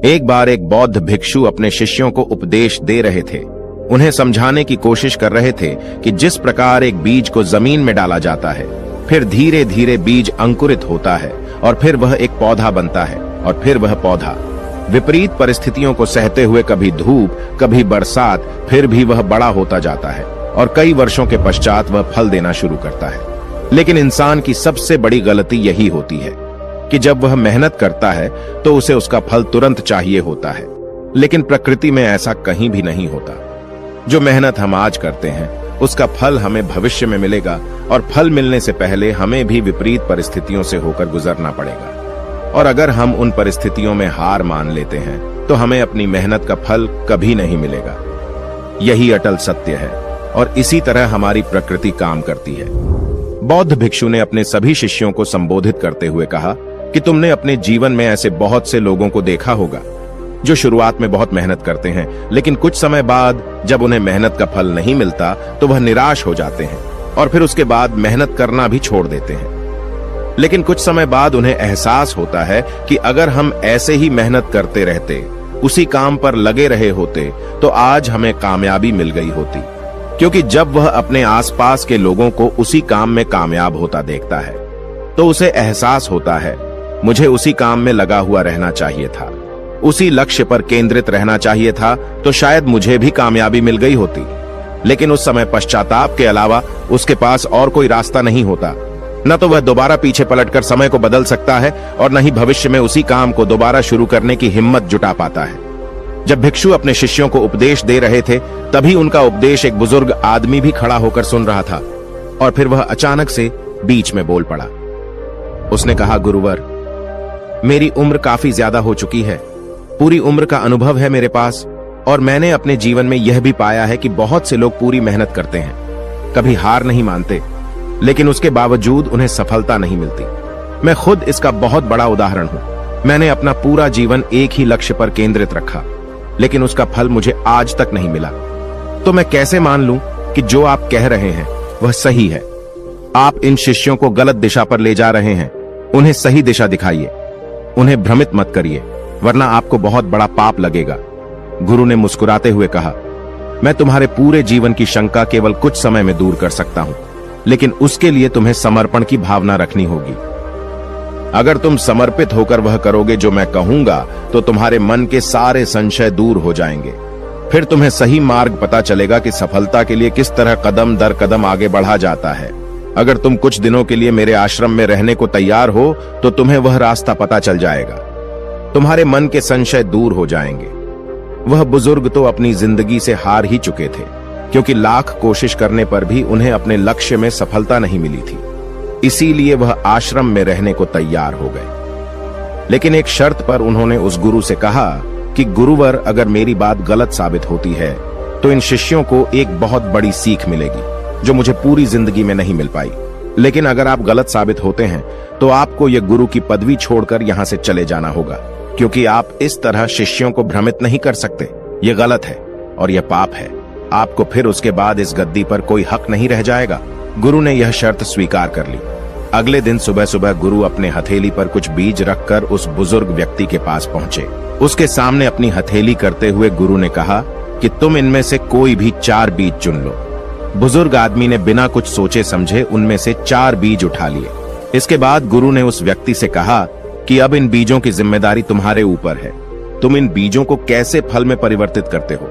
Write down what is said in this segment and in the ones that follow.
एक बार एक बौद्ध भिक्षु अपने शिष्यों को उपदेश दे रहे थे। उन्हें समझाने की कोशिश कर रहे थे कि जिस प्रकार एक बीज को जमीन में डाला जाता है, फिर धीरे धीरे बीज अंकुरित होता है और फिर वह एक पौधा बनता है और फिर वह पौधा विपरीत परिस्थितियों को सहते हुए कभी धूप कभी बरसात, फिर भी वह बड़ा होता जाता है और कई वर्षों के पश्चात वह फल देना शुरू करता है। लेकिन इंसान की सबसे बड़ी गलती यही होती है कि जब वह मेहनत करता है तो उसे उसका फल तुरंत चाहिए होता है। लेकिन प्रकृति में ऐसा कहीं भी नहीं होता। जो मेहनत हम आज करते हैं उसका फल हमें भविष्य में मिलेगा और फल मिलने से पहले हमें भी विपरीत परिस्थितियों से होकर गुजरना पड़ेगा। और अगर हम उन परिस्थितियों में हार मान लेते हैं तो हमें अपनी मेहनत का फल कभी नहीं मिलेगा। यही अटल सत्य है और इसी तरह हमारी प्रकृति काम करती है। बौद्ध भिक्षु ने अपने सभी शिष्यों को संबोधित करते हुए कहा कि तुमने अपने जीवन में ऐसे बहुत से लोगों को देखा होगा जो शुरुआत में बहुत मेहनत करते हैं, लेकिन कुछ समय बाद जब उन्हें मेहनत का फल नहीं मिलता तो वह निराश हो जाते हैं और फिर उसके बाद मेहनत करना भी छोड़ देते हैं। लेकिन कुछ समय बाद उन्हें एहसास होता है कि अगर हम ऐसे ही मेहनत करते रहते, उसी काम पर लगे रहे होते, तो आज हमें कामयाबी मिल गई होती। क्योंकि जब वह अपने आसपास के लोगों को उसी काम में कामयाब होता देखता है तो उसे एहसास होता है, मुझे उसी काम में लगा हुआ रहना चाहिए था, उसी लक्ष्य पर केंद्रित रहना चाहिए था, तो शायद मुझे भी कामयाबी मिल गई होती। लेकिन उस समय पश्चाताप के अलावा उसके पास और कोई रास्ता नहीं होता। न तो वह दोबारा पीछे पलटकर समय को बदल सकता है और न ही भविष्य में उसी काम को दोबारा शुरू करने की हिम्मत जुटा पाता है। जब भिक्षु अपने शिष्यों को उपदेश दे रहे थे तभी उनका उपदेश एक बुजुर्ग आदमी भी खड़ा होकर सुन रहा था और फिर वह अचानक से बीच में बोल पड़ा। उसने कहा, गुरुवर, मेरी उम्र काफी ज्यादा हो चुकी है, पूरी उम्र का अनुभव है मेरे पास और मैंने अपने जीवन में यह भी पाया है कि बहुत से लोग पूरी मेहनत करते हैं, कभी हार नहीं मानते, लेकिन उसके बावजूद उन्हें सफलता नहीं मिलती। मैं खुद इसका बहुत बड़ा उदाहरण हूं। मैंने अपना पूरा जीवन एक ही लक्ष्य पर केंद्रित रखा, लेकिन उसका फल मुझे आज तक नहीं मिला। तो मैं कैसे मान लूं कि जो आप कह रहे हैं वह सही है? आप इन शिष्यों को गलत दिशा पर ले जा रहे हैं। उन्हें सही दिशा दिखाइए, उन्हें भ्रमित मत करिए, वरना आपको बहुत बड़ा पाप लगेगा। गुरु ने मुस्कुराते हुए कहा, मैं तुम्हारे पूरे जीवन की शंका केवल कुछ समय में दूर कर सकता हूं, लेकिन उसके लिए तुम्हें समर्पण की भावना रखनी होगी। अगर तुम समर्पित होकर वह करोगे जो मैं कहूंगा तो तुम्हारे मन के सारे संशय दूर हो जाएंगे। फिर तुम्हें सही मार्ग पता चलेगा कि सफलता के लिए किस तरह कदम दर कदम आगे बढ़ा जाता है। अगर तुम कुछ दिनों के लिए मेरे आश्रम में रहने को तैयार हो तो तुम्हें वह रास्ता पता चल जाएगा। तुम्हारे मन के संशय दूर हो जाएंगे। वह बुजुर्ग तो अपनी जिंदगी से हार ही चुके थे, क्योंकि लाख कोशिश करने पर भी उन्हें अपने लक्ष्य में सफलता नहीं मिली थी। इसीलिए वह आश्रम में रहने को तैयार हो गए। लेकिन एक शर्त पर उन्होंने उस गुरु से कहा कि गुरुवर, अगर मेरी बात गलत साबित होती है तो इन शिष्यों को एक बहुत बड़ी सीख मिलेगी जो मुझे पूरी जिंदगी में नहीं मिल पाई। लेकिन अगर आप गलत साबित होते हैं तो आपको यह गुरु की पदवी छोड़कर यहां से चले जाना होगा, क्योंकि आप इस तरह शिष्यों को भ्रमित नहीं कर सकते। यह गलत है और यह पाप है। आपको फिर उसके बाद इस गद्दी पर कोई हक नहीं रह जाएगा। गुरु ने यह शर्त स्वीकार कर ली। अगले दिन सुबह सुबह गुरु अपने हथेली पर कुछ बीज रखकर उस बुजुर्ग व्यक्ति के पास पहुंचे। उसके सामने अपनी हथेली करते हुए गुरु ने कहा कि तुम इनमें से कोई भी 4 बीज चुन लो। बुजुर्ग आदमी ने बिना कुछ सोचे समझे उनमें से 4 बीज उठा लिए। इसके बाद गुरु ने उस व्यक्ति से कहा कि अब इन बीजों की जिम्मेदारी तुम्हारे ऊपर है। तुम इन बीजों को कैसे फल में परिवर्तित करते हो,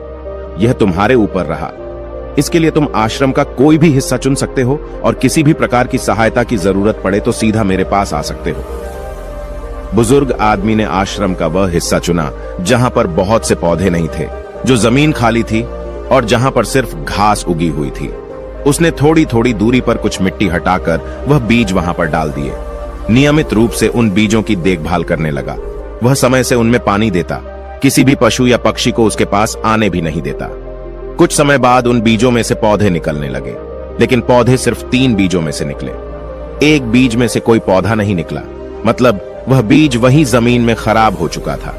यह तुम्हारे ऊपर रहा। इसके लिए तुम आश्रम का कोई भी हिस्सा चुन सकते हो और किसी भी प्रकार की सहायता की जरूरत पड़े तो सीधा मेरे पास आ सकते हो। बुजुर्ग आदमी ने आश्रम का वह हिस्सा चुना जहां पर बहुत से पौधे नहीं थे, जो जमीन खाली थी और जहां पर सिर्फ घास उगी हुई थी। उसने थोड़ी थोड़ी दूरी पर कुछ मिट्टी हटाकर वह बीज वहां पर डाल दिए। नियमित रूप से उन बीजों की देखभाल करने लगा। वह समय से उनमें पानी देता, किसी भी पशु या पक्षी को उसके पास आने भी नहीं देता। कुछ समय बाद उन बीजों में से पौधे निकलने लगे, लेकिन पौधे सिर्फ 3 बीजों में से निकले। एक बीज में से कोई पौधा नहीं निकला, मतलब वह बीज वही जमीन में खराब हो चुका था।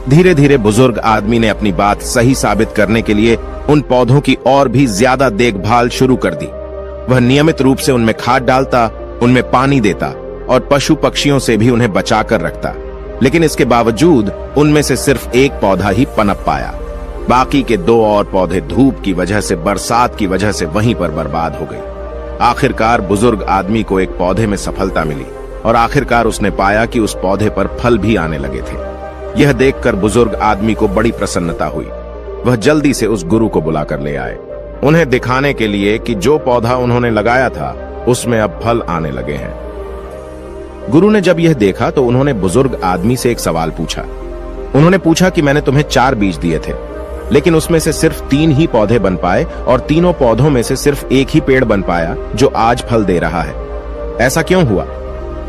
धीरे धीरे बुजुर्ग आदमी ने अपनी बात सही साबित करने के लिए उन पौधों की और भी ज्यादा देखभाल शुरू कर दी। वह नियमित रूप से उनमें खाद डालता, उनमें पानी देता और पशु पक्षियों से भी उन्हें बचाकर रखता। लेकिन इसके बावजूद उनमें से सिर्फ एक पौधा ही पनप पाया। बाकी के 2 और पौधे धूप की वजह से, बरसात की वजह से वहीं पर बर्बाद हो गई। आखिरकार बुजुर्ग आदमी को एक पौधे में सफलता मिली और आखिरकार उसने पाया कि उस पौधे पर फल भी आने लगे थे। यह देखकर बुजुर्ग आदमी को बड़ी प्रसन्नता हुई। वह जल्दी से उस गुरु को बुलाकर ले आए, उन्हें दिखाने के लिए कि जो पौधा उन्होंने लगाया था उसमें अब फल आने लगे हैं। गुरु ने जब यह देखा तो उन्होंने बुजुर्ग आदमी से एक सवाल पूछा। उन्होंने पूछा कि मैंने तुम्हें 4 बीज दिए थे, लेकिन उसमें से सिर्फ 3 ही पौधे बन पाए और तीनों पौधों में से सिर्फ एक ही पेड़ बन पाया जो आज फल दे रहा है। ऐसा क्यों हुआ?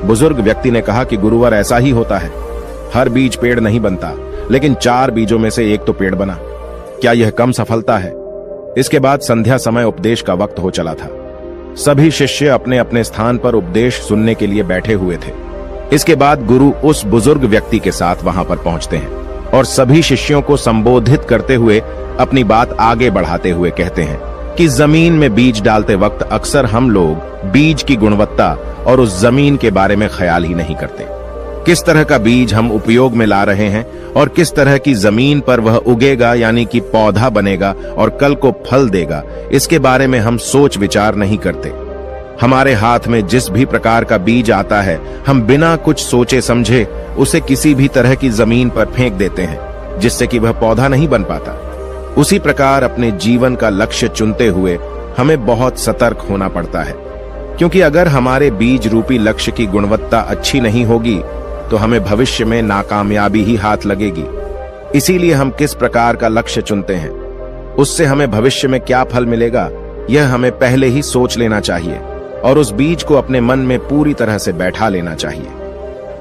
बुजुर्ग व्यक्ति ने कहा कि गुरुवर, ऐसा ही होता है। हर बीज पेड़ नहीं बनता, लेकिन 4 बीजों में से एक तो पेड़ बना। क्या यह कम सफलता है? इसके बाद संध्या समय उपदेश का वक्त हो चला था। सभी शिष्य अपने अपने स्थान पर उपदेश सुनने के लिए बैठे हुए थे। इसके बाद गुरु उस बुजुर्ग व्यक्ति के साथ वहां पर पहुंचते हैं और सभी शिष्यों को संबोधित करते हुए अपनी बात आगे बढ़ाते हुए कहते हैं कि जमीन में बीज डालते वक्त अक्सर हम लोग बीज की गुणवत्ता और उस जमीन के बारे में ख्याल ही नहीं करते। किस तरह का बीज हम उपयोग में ला रहे हैं और किस तरह की जमीन पर वह उगेगा, यानी कि पौधा बनेगा और कल को फल देगा, इसके बारे में हम सोच विचार नहीं करते। हमारे हाथ में जिस भी प्रकार का बीज आता है, हम बिना कुछ सोचे समझे उसे किसी भी तरह की जमीन पर फेंक देते हैं, जिससे कि वह पौधा नहीं बन पाता। उसी प्रकार अपने जीवन का लक्ष्य चुनते हुए हमें बहुत सतर्क होना पड़ता है, क्योंकि अगर हमारे बीज रूपी लक्ष्य की गुणवत्ता अच्छी नहीं होगी तो हमें भविष्य में नाकामयाबी ही हाथ लगेगी। इसीलिए हम किस प्रकार का लक्ष्य चुनते हैं, उससे हमें भविष्य में क्या फल मिलेगा, यह हमें पहले ही सोच लेना चाहिए और उस बीज को अपने मन में पूरी तरह से बैठा लेना चाहिए।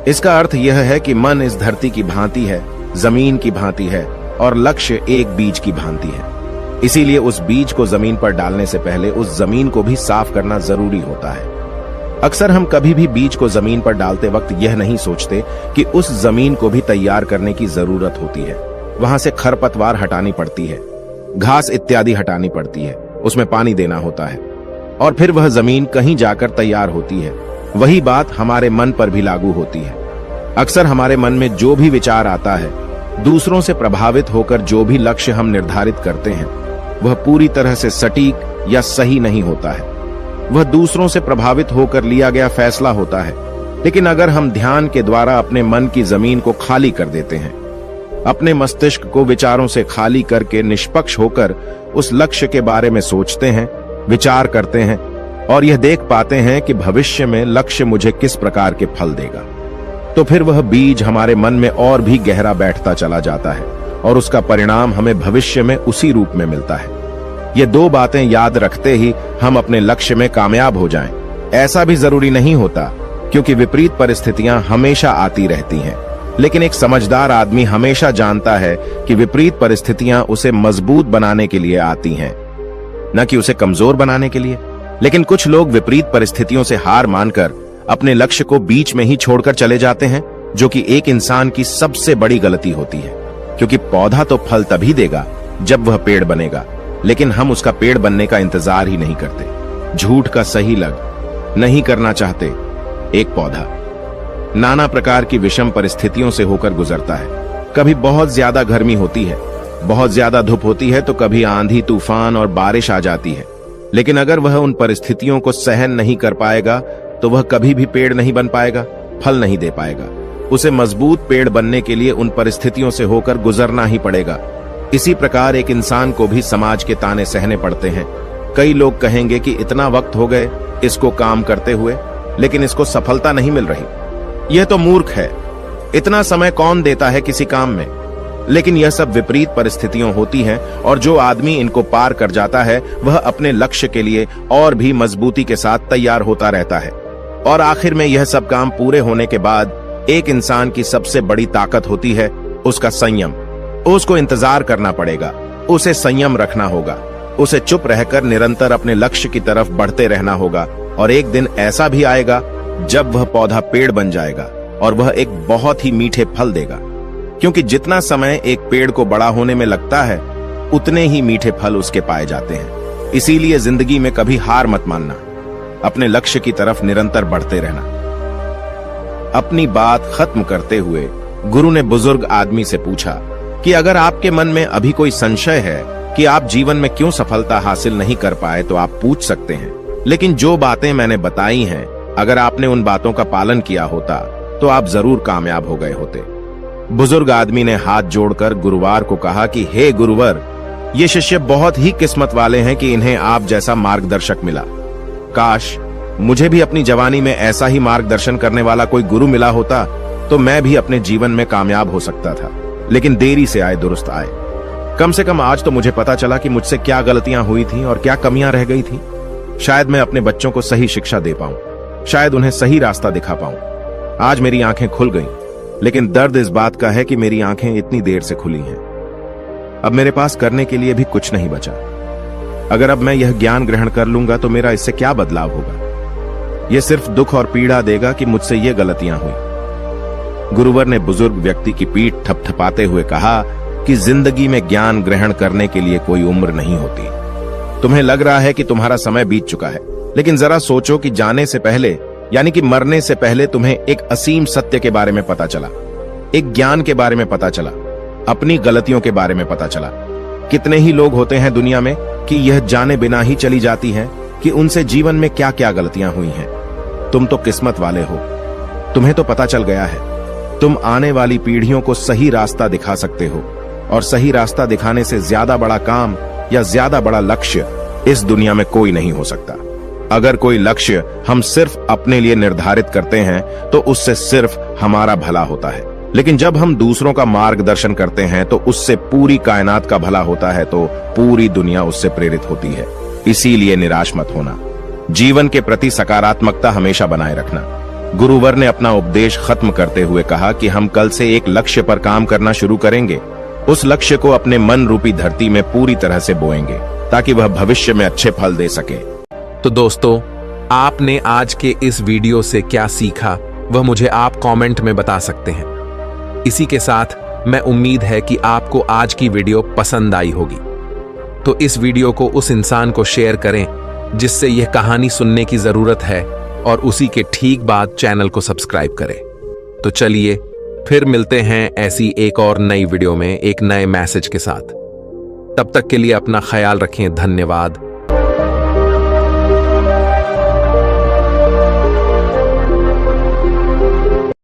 इसका अर्थ यह है कि मन इस धरती की भांति है, जमीन की भांति है और लक्ष्य एक बीज की भांति है। इसीलिए उस बीज को जमीन पर डालने से पहले उस जमीन को भी साफ करना जरूरी होता है। अक्सर हम कभी भी बीज को जमीन पर डालते वक्त यह नहीं सोचते कि उस जमीन को भी तैयार करने की जरूरत होती है। वहां से खरपतवार हटानी पड़ती है, घास इत्यादि हटानी पड़ती है, उसमें पानी देना होता है और फिर वह जमीन कहीं जाकर तैयार होती है। वही बात हमारे मन पर भी लागू होती है। अक्सर हमारे मन में जो भी विचार आता है, दूसरों से प्रभावित होकर जो भी लक्ष्य हम निर्धारित करते हैं, वह पूरी तरह से सटीक या सही नहीं होता है। वह दूसरों से प्रभावित होकर लिया गया फैसला होता है। लेकिन अगर हम ध्यान के द्वारा अपने मन की जमीन को खाली कर देते हैं, अपने मस्तिष्क को विचारों से खाली करके निष्पक्ष होकर उस लक्ष्य के बारे में सोचते हैं, विचार करते हैं और यह देख पाते हैं कि भविष्य में लक्ष्य मुझे किस प्रकार के फल देगा, तो फिर वह बीज हमारे मन में और भी गहरा बैठता चला जाता है और उसका परिणाम हमें भविष्य में उसी रूप में मिलता है। ये 2 बातें याद रखते ही हम अपने लक्ष्य में कामयाब हो जाएं। ऐसा भी जरूरी नहीं होता, क्योंकि विपरीत परिस्थितियां हमेशा आती रहती हैं। लेकिन एक समझदार आदमी हमेशा जानता है कि विपरीत परिस्थितियां उसे मजबूत बनाने के लिए आती हैं, न कि उसे कमजोर बनाने के लिए। लेकिन कुछ लोग विपरीत परिस्थितियों से हार मानकर अपने लक्ष्य को बीच में ही छोड़कर चले जाते हैं, जो कि एक इंसान की सबसे बड़ी गलती होती है। क्योंकि पौधा तो फल तभी देगा जब वह पेड़ बनेगा, लेकिन हम उसका पेड़ बनने का इंतजार ही नहीं करते। झूठ का सही लग नहीं करना चाहते। एक पौधा नाना प्रकार की विषम परिस्थितियों से होकर गुजरता है। कभी बहुत ज्यादा गर्मी होती है, बहुत ज्यादा धूप होती है, तो कभी आंधी तूफान और बारिश आ जाती है। लेकिन अगर वह उन परिस्थितियों को सहन नहीं कर पाएगा तो वह कभी भी पेड़ नहीं बन पाएगा, फल नहीं दे पाएगा। उसे मजबूत पेड़ बनने के लिए उन परिस्थितियों से होकर गुजरना ही पड़ेगा। इसी प्रकार एक इंसान को भी समाज के ताने सहने पड़ते हैं। कई लोग कहेंगे कि इतना वक्त हो गए इसको काम करते हुए, लेकिन इसको सफलता नहीं मिल रही। यह तो मूर्ख है, इतना समय कौन देता है किसी काम में। लेकिन यह सब विपरीत परिस्थितियां होती हैं और जो आदमी इनको पार कर जाता है वह अपने लक्ष्य के लिए और भी मजबूती के साथ तैयार होता रहता है। और आखिर में यह सब काम पूरे होने के बाद एक इंसान की सबसे बड़ी ताकत होती है उसका संयम। उसको इंतजार करना पड़ेगा, उसे संयम रखना होगा, उसे चुप रहकर निरंतर अपने लक्ष्य की तरफ बढ़ते रहना होगा। और एक दिन ऐसा भी आएगा जब वह पौधा पेड़ बन जाएगा और वह एक बहुत ही मीठे फल देगा। क्योंकि जितना समय एक पेड़ को बड़ा होने में लगता है, उतने ही मीठे फल उसके पाए जाते हैं। इसीलिए जिंदगी में कभी हार मत मानना, अपने लक्ष्य की तरफ निरंतर बढ़ते रहना। अपनी बात खत्म करते हुए गुरु ने बुजुर्ग आदमी से पूछा कि अगर आपके मन में अभी कोई संशय है कि आप जीवन में क्यों सफलता हासिल नहीं कर पाए तो आप पूछ सकते हैं, लेकिन जो बातें मैंने बताई हैं, अगर आपने उन बातों का पालन किया होता तो आप जरूर कामयाब हो गए होते। बुजुर्ग आदमी ने हाथ जोड़कर गुरुवार को कहा कि हे गुरुवर, ये शिष्य बहुत ही किस्मत वाले हैं कि इन्हें आप जैसा मार्गदर्शक मिला। काश मुझे भी अपनी जवानी में ऐसा ही मार्गदर्शन करने वाला कोई गुरु मिला होता तो मैं भी अपने जीवन में कामयाब हो सकता था, लेकिन देरी से आए दुरुस्त आए। कम से कम आज तो मुझे पता चला कि मुझसे क्या गलतियां हुई थी और क्या कमियां रह गई थी। शायद मैं अपने बच्चों को सही शिक्षा दे पाऊं, शायद उन्हें सही रास्ता दिखा पाऊं। आज मेरी आंखें खुल गईं, लेकिन दर्द इस बात का है कि मेरी आंखें इतनी देर से खुली हैं। अब मेरे पास करने के लिए भी कुछ नहीं बचा। अगर अब मैं यह ज्ञान ग्रहण कर लूंगा तो मेरा इससे क्या बदलाव होगा? यह सिर्फ दुख और पीड़ा देगा कि मुझसे ये गलतियां हुई। गुरुवर ने बुजुर्ग व्यक्ति की पीठ थपथपाते हुए कहा कि जिंदगी में ज्ञान ग्रहण करने के लिए कोई उम्र नहीं होती। तुम्हें लग रहा है कि तुम्हारा समय बीत चुका है, लेकिन जरा सोचो कि जाने से पहले, यानी कि मरने से पहले, तुम्हें एक असीम सत्य के बारे में पता चला, एक ज्ञान के बारे में पता चला, अपनी गलतियों के बारे में पता चला। कितने ही लोग होते हैं दुनिया में कि यह जाने बिना ही चली जाती हैं कि उनसे जीवन में क्या क्या गलतियां हुई हैं। तुम तो किस्मत वाले हो, तुम्हें तो पता चल गया है। तुम आने वाली पीढ़ियों को सही रास्ता दिखा सकते हो, और सही रास्ता दिखाने से ज्यादा बड़ा काम या ज्यादा बड़ा लक्ष्य इस दुनिया में कोई नहीं हो सकता। अगर कोई लक्ष्य हम सिर्फ अपने लिए निर्धारित करते हैं तो उससे सिर्फ हमारा भला होता है, लेकिन जब हम दूसरों का मार्गदर्शन करते हैं तो उससे पूरी कायनात का भला होता है, तो पूरी दुनिया उससे प्रेरित होती है। इसीलिए निराश मत होना, जीवन के प्रति सकारात्मकता हमेशा बनाए रखना। गुरुवर ने अपना उपदेश खत्म करते हुए कहा कि हम कल से एक लक्ष्य पर काम करना शुरू करेंगे। उस लक्ष्य को अपने मन रूपी धरती में पूरी तरह से बोएंगे ताकि वह भविष्य में अच्छे फल दे सके। तो दोस्तों, आपने आज के इस वीडियो से क्या सीखा वह मुझे आप कमेंट में बता सकते हैं। इसी के साथ मैं उम्मीद है कि आपको आज की वीडियो पसंद आई होगी, तो इस वीडियो को उस इंसान को शेयर करें जिससे यह कहानी सुनने की जरूरत है, और उसी के ठीक बाद चैनल को सब्सक्राइब करें। तो चलिए फिर मिलते हैं ऐसी एक और नई वीडियो में एक नए मैसेज के साथ। तब तक के लिए अपना ख्याल रखें। धन्यवाद।